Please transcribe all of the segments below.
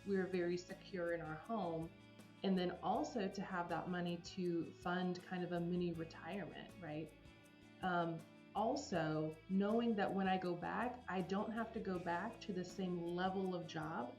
we were very secure in our home. And then also to have that money to fund kind of a mini retirement, right? Um, Also, knowing that when I go back, I don't have to go back to the same level of job.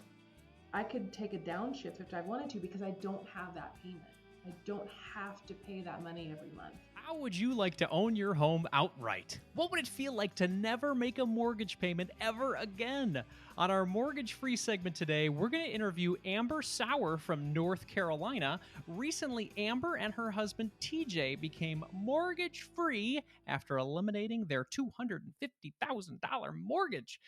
I could take a downshift if I wanted to because I don't have that payment. I don't have to pay that money every month. How would you like to own your home outright? What would it feel like to never make a mortgage payment ever again? On our mortgage free segment today, we're going to interview Amber Sauer from North Carolina. Recently, Amber and her husband TJ became mortgage free after eliminating their $250,000 mortgage.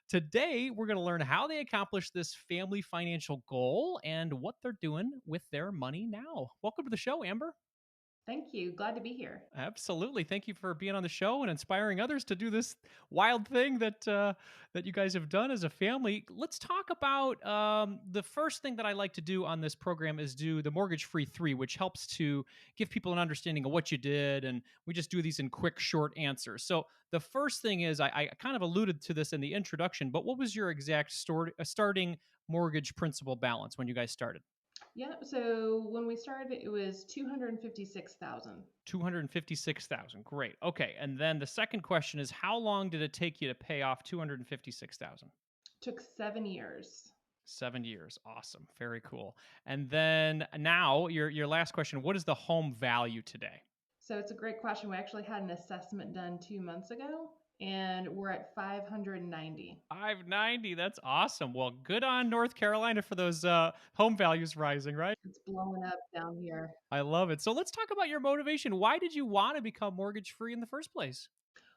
Today, we're going to learn how they accomplished this family financial goal and what they're doing with their money now. Welcome to the show, Amber. Thank you. Glad to be here. Absolutely. Thank you for being on the show and inspiring others to do this wild thing that you guys have done as a family. Let's talk about the first thing that I like to do on this program is do the Mortgage Free 3, which helps to give people an understanding of what you did. And we just do these in quick, short answers. So the first thing is I kind of alluded to this in the introduction, but what was your exact starting mortgage principal balance when you guys started? Yeah. So when we started, it was 256,000. 256,000. Great. Okay. And then the second question is how long did it take you to pay off 256,000? Took 7 years. 7 years. Awesome. Very cool. And then now your last question, what is the home value today? So it's a great question. We actually had an assessment done 2 months ago, and we're at 590. 590. That's awesome. Well, good on North Carolina for those home values rising, right? It's blowing up down here. I love it. So let's talk about your motivation. Why did you want to become mortgage free in the first place?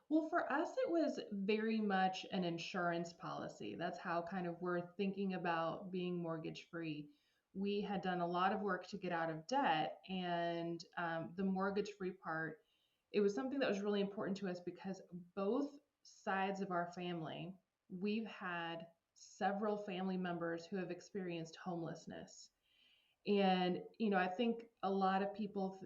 Well, for us, it was very much an insurance policy. That's how kind of we're thinking about being mortgage free. We had done a lot of work to get out of debt, and the mortgage free part, it was something that was really important to us because both sides of our family, we've had several family members who have experienced homelessness. And, I think a lot of people,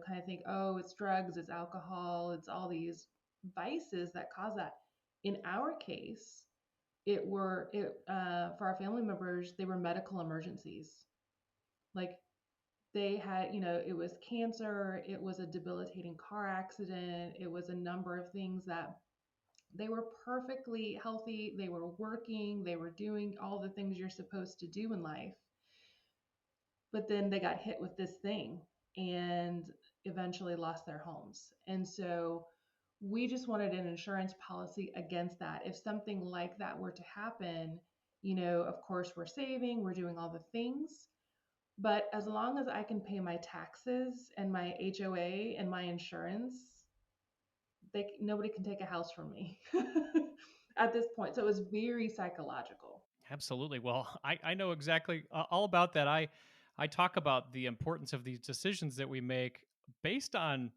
kind of think, oh, it's drugs, it's alcohol, it's all these vices that cause that. In our case, for our family members, they were medical emergencies. Like they had, it was cancer, it was a debilitating car accident, it was a number of things that they were perfectly healthy, they were working, they were doing all the things you're supposed to do in life, but then they got hit with this thing and eventually lost their homes. And so we just wanted an insurance policy against that. If something like that were to happen, of course, we're saving, we're doing all the things. But as long as I can pay my taxes and my HOA and my insurance, nobody can take a house from me at this point. So it was very psychological. Absolutely. Well, I know exactly all about that. I talk about the importance of these decisions that we make based on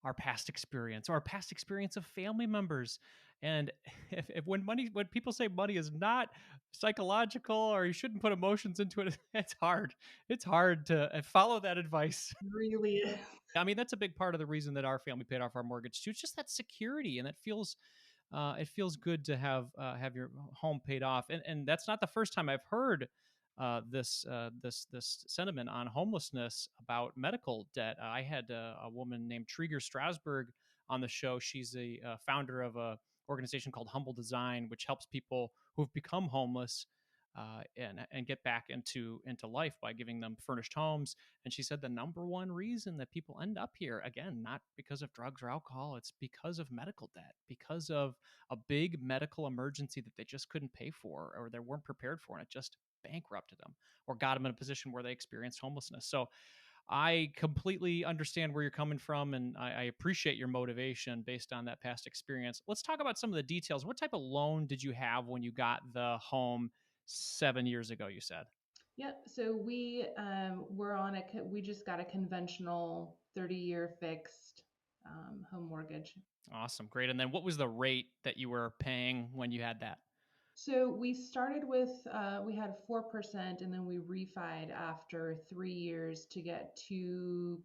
our past experience or our past experience of family members. And if when people say money is not psychological or you shouldn't put emotions into it, it's hard. It's hard to follow that advice. It really is. I mean, that's a big part of the reason that our family paid off our mortgage too. It's just that security, and it feels good to have your home paid off. And that's not the first time I've heard this sentiment on homelessness about medical debt. I had a woman named Trigger Strasberg on the show. She's a founder of a organization called Humble Design, which helps people who've become homeless and get back into life by giving them furnished homes. And she said the number one reason that people end up here, again, not because of drugs or alcohol, it's because of medical debt, because of a big medical emergency that they just couldn't pay for or they weren't prepared for, and it just bankrupted them or got them in a position where they experienced homelessness. So I completely understand where you're coming from, and I appreciate your motivation based on that past experience. Let's talk about some of the details. What type of loan did you have when you got the home 7 years ago, you said? Yep. So we just got a conventional 30-year fixed home mortgage. Awesome. Great. And then what was the rate that you were paying when you had that? So we started with we had 4%, and then we refied after 3 years to get 2.7.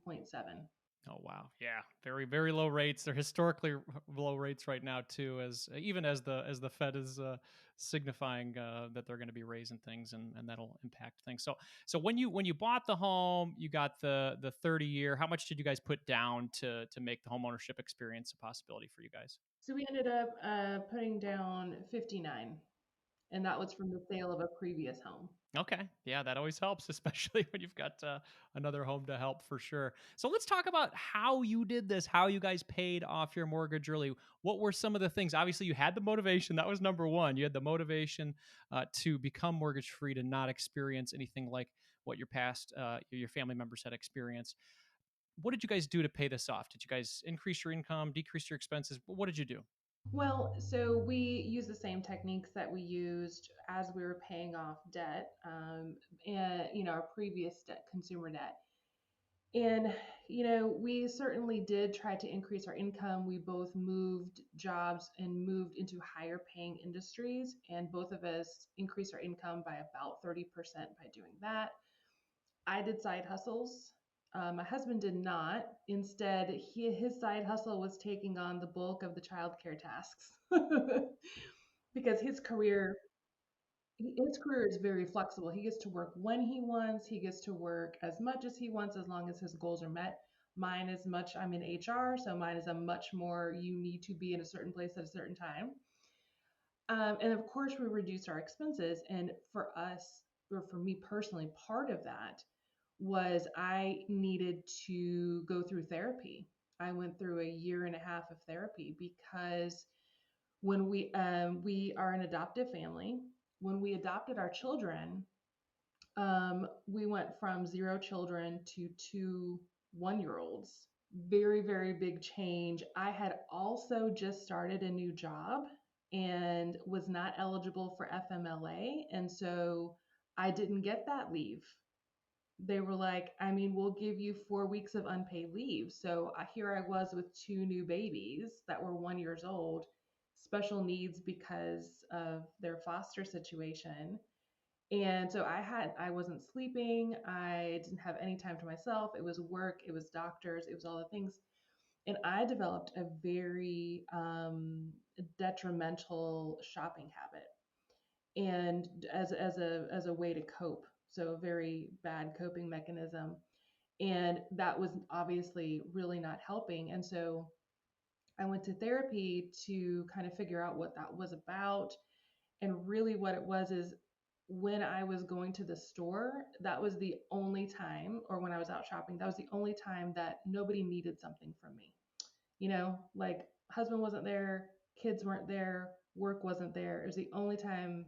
Oh wow, yeah, very very low rates. They're historically low rates right now too, as even as the Fed is signifying that they're going to be raising things, and that'll impact things. So when you bought the home, you got the 30 year. How much did you guys put down to make the home ownership experience a possibility for you guys? So we ended up putting down 59, and that was from the sale of a previous home. Okay. Yeah, that always helps, especially when you've got another home to help for sure. So let's talk about how you did this, how you guys paid off your mortgage early. What were some of the things? Obviously, you had the motivation. That was number one. You had the motivation to become mortgage free, to not experience anything like what your past, your family members had experienced. What did you guys do to pay this off? Did you guys increase your income, decrease your expenses? What did you do? Well, so we use the same techniques that we used as we were paying off debt, and our previous debt, consumer debt. And we certainly did try to increase our income. We both moved jobs and moved into higher paying industries, and both of us increased our income by about 30% by doing that. I did side hustles. My husband did not. Instead, his side hustle was taking on the bulk of the childcare tasks because his career is very flexible. He gets to work when he wants. He gets to work as much as he wants as long as his goals are met. Mine is much. I'm in HR, so mine is a much more. You need to be in a certain place at a certain time. And of course, we reduced our expenses. And for us, or for me personally, part of that was I needed to go through therapy. I went through a year and a half of therapy because when we are an adoptive family, when we adopted our children, we went from 0 children to 2 1-year-olds. Very, very big change. I had also just started a new job and was not eligible for FMLA. And so I didn't get that leave. They were like, I mean, we'll give you 4 weeks of unpaid leave. So here I was with 2 new babies that were 1 years old, special needs because of their foster situation. And so I wasn't sleeping. I didn't have any time to myself. It was work, it was doctors, it was all the things. And I developed a very detrimental shopping habit, and as a way to cope. So a very bad coping mechanism. And that was obviously really not helping. And so I went to therapy to kind of figure out what that was about. And really, what it was is when I was going to the store, that was the only time, or when I was out shopping, that was the only time that nobody needed something from me. Like husband wasn't there, kids weren't there, work wasn't there. It was the only time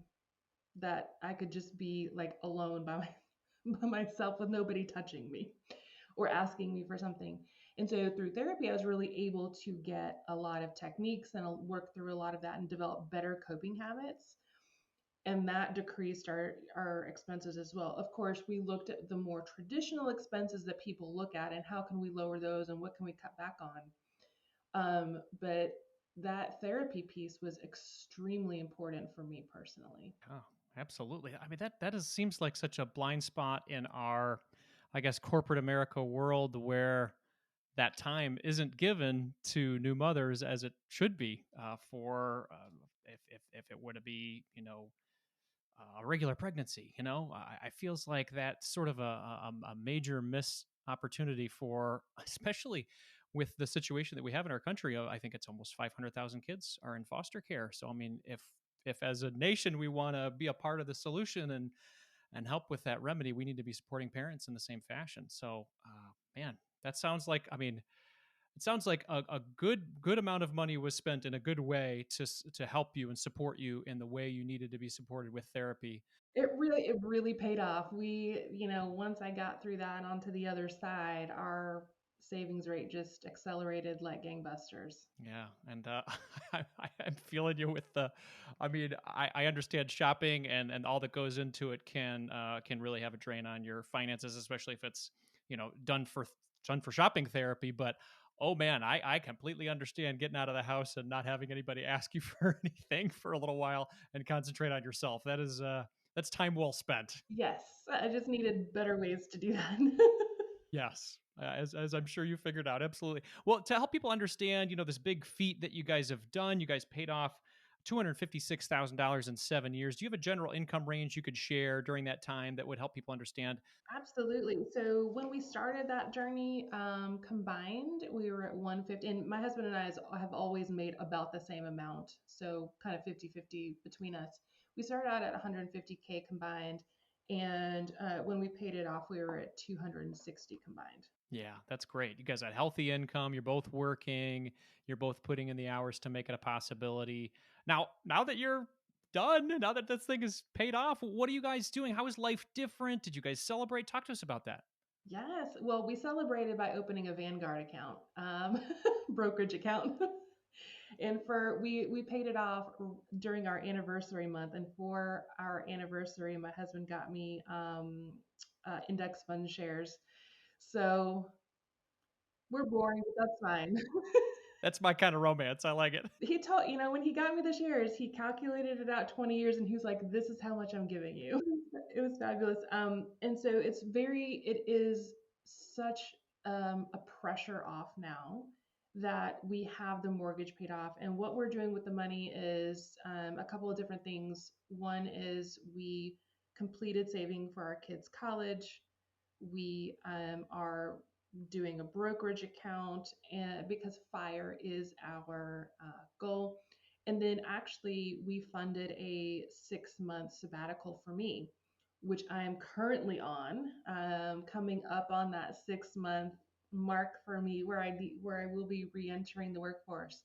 that I could just be like alone by myself with nobody touching me or asking me for something. And so through therapy, I was really able to get a lot of techniques and work through a lot of that and develop better coping habits. And that decreased our expenses as well. Of course, we looked at the more traditional expenses that people look at and how can we lower those and what can we cut back on. But that therapy piece was extremely important for me personally. Oh, absolutely. I mean, seems like such a blind spot in our, I guess, corporate America world where that time isn't given to new mothers as it should be for if it were to be, a regular pregnancy. I feels like that's sort of a major missed opportunity for, especially with the situation that we have in our country. I think it's almost 500,000 kids are in foster care. So I mean, if as a nation we want to be a part of the solution and help with that remedy, we need to be supporting parents in the same fashion. So man, that sounds like, I mean, it sounds like a good amount of money was spent in a good way to help you and support you in the way you needed to be supported with therapy. It really paid off. Once I got through that and onto the other side, our savings rate just accelerated like gangbusters. Yeah, and I'm feeling you with the. I mean, I understand shopping and all that goes into it can really have a drain on your finances, especially if it's done for shopping therapy. But oh man, I completely understand getting out of the house and not having anybody ask you for anything for a little while and concentrate on yourself. That's time well spent. Yes, I just needed better ways to do that. Yes. as I'm sure you figured out. Absolutely. Well, to help people understand, this big feat that you guys have done, you guys paid off $256,000 in 7 years. Do you have a general income range you could share during that time that would help people understand? Absolutely. So when we started that journey, combined, we were at 150, and my husband and I have always made about the same amount. So kind of 50-50 between us. We started out at 150K combined. And when we paid it off, we were at 260 combined. Yeah, that's great. You guys had healthy income. You're both working. You're both putting in the hours to make it a possibility. Now that you're done, now that this thing is paid off, what are you guys doing? How is life different? Did you guys celebrate? Talk to us about that. Yes. Well, we celebrated by opening a Vanguard account, brokerage account. And for we paid it off during our anniversary month. And for our anniversary, my husband got me index fund shares. So we're boring, but that's fine. That's my kind of romance. I like it. He told, when he got me the shares, he calculated it out 20 years and he was like, this is how much I'm giving you. It was fabulous. And so it is such a pressure off now that we have the mortgage paid off. And what we're doing with the money is a couple of different things. One is we completed saving for our kids' college. We are doing a brokerage account, and because fire is our goal. And then actually, we funded a 6 month sabbatical for me, which I am currently on, coming up on that 6 month mark for me, where I will be re-entering the workforce.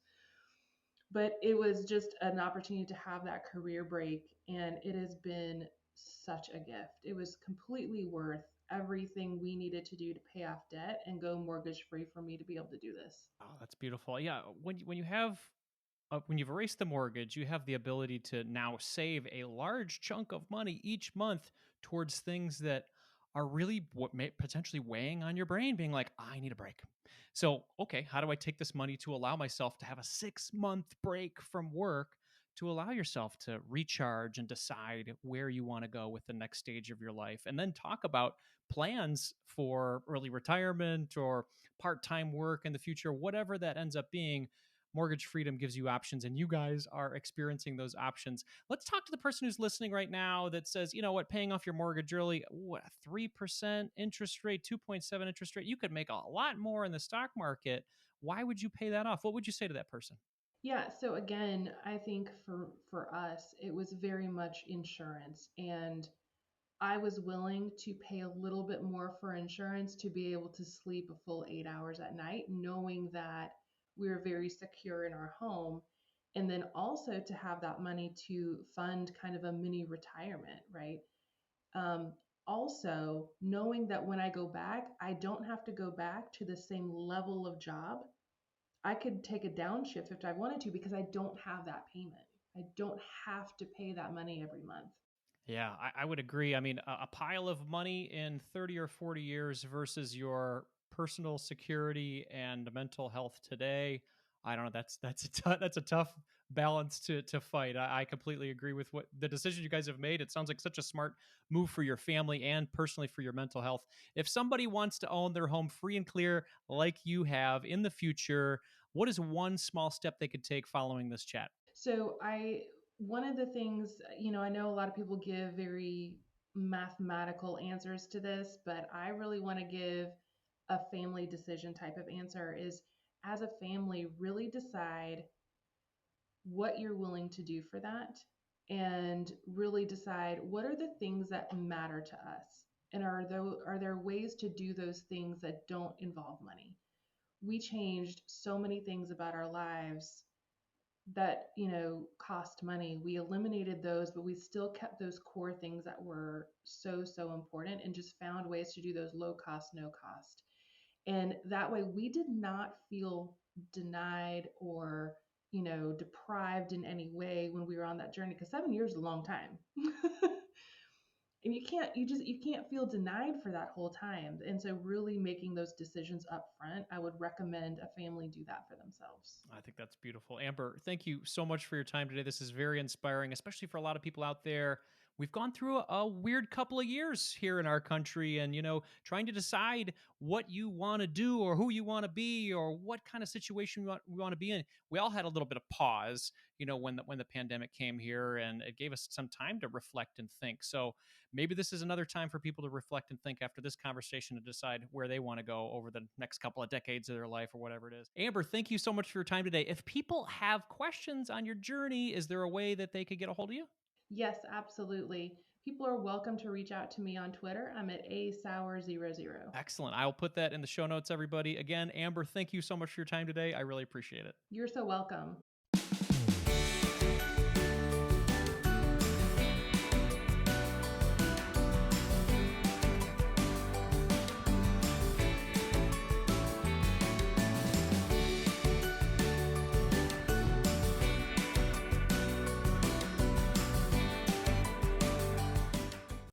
But it was just an opportunity to have that career break, and it has been such a gift. It was completely worth everything we needed to do to pay off debt and go mortgage free for me to be able to do this. Oh, that's beautiful. Yeah, when you've erased the mortgage, you have the ability to now save a large chunk of money each month towards things that are really what may potentially weighing on your brain, being like, I need a break. So, okay, how do I take this money to allow myself to have a 6 month break from work to allow yourself to recharge and decide where you want to go with the next stage of your life? And then talk about plans for early retirement or part time work in the future, whatever that ends up being. Mortgage freedom gives you options, and you guys are experiencing those options. Let's talk to the person who's listening right now that says, you know what, paying off your mortgage early, what, 3% interest rate, 2.7 interest rate, you could make a lot more in the stock market. Why would you pay that off? What would you say to that person? Yeah, so again, I think for us, it was very much insurance, and I was willing to pay a little bit more for insurance to be able to sleep a full 8 hours at night, knowing that we were very secure in our home. And then also to have that money to fund kind of a mini retirement, right? Um, Also, knowing that when I go back, I don't have to go back to the same level of job. I could take a downshift if I wanted to because I don't have that payment. I don't have to pay that money every month. Yeah, I would agree. I mean, a pile of money in 30 or 40 years versus your personal security and mental health today. I don't know. That's a tough balance to fight. I completely agree with what the decision you guys have made. It sounds like such a smart move for your family and personally for your mental health. If somebody wants to own their home free and clear like you have in the future, what is one small step they could take following this chat? So one of the things, I know a lot of people give very mathematical answers to this, but I really want to give a family decision type of answer is as a family, really decide what you're willing to do for that and really decide what are the things that matter to us. And are there ways to do those things that don't involve money? We changed so many things about our lives that cost money. We eliminated those, but we still kept those core things that were so important and just found ways to do those low cost, no cost. And that way we did not feel denied or deprived in any way when we were on that journey, because 7 years is a long time. And you can't feel denied for that whole time. And so really making those decisions up front, I would recommend a family do that for themselves. I think that's beautiful. Amber, thank you so much for your time today. This is very inspiring, especially for a lot of people out there we've gone through a weird couple of years here in our country, and trying to decide what you want to do or who you want to be or what kind of situation we want to be in. We all had a little bit of pause, when the pandemic came here, and it gave us some time to reflect and think. So maybe this is another time for people to reflect and think after this conversation to decide where they want to go over the next couple of decades of their life or whatever it is. Amber, thank you so much for your time today. If people have questions on your journey, is there a way that they could get a hold of you? Yes, absolutely. People are welcome to reach out to me on Twitter. I'm at asauer00. Excellent. I will put that in the show notes, everybody. Again, Amber, thank you so much for your time today. I really appreciate it. You're so welcome.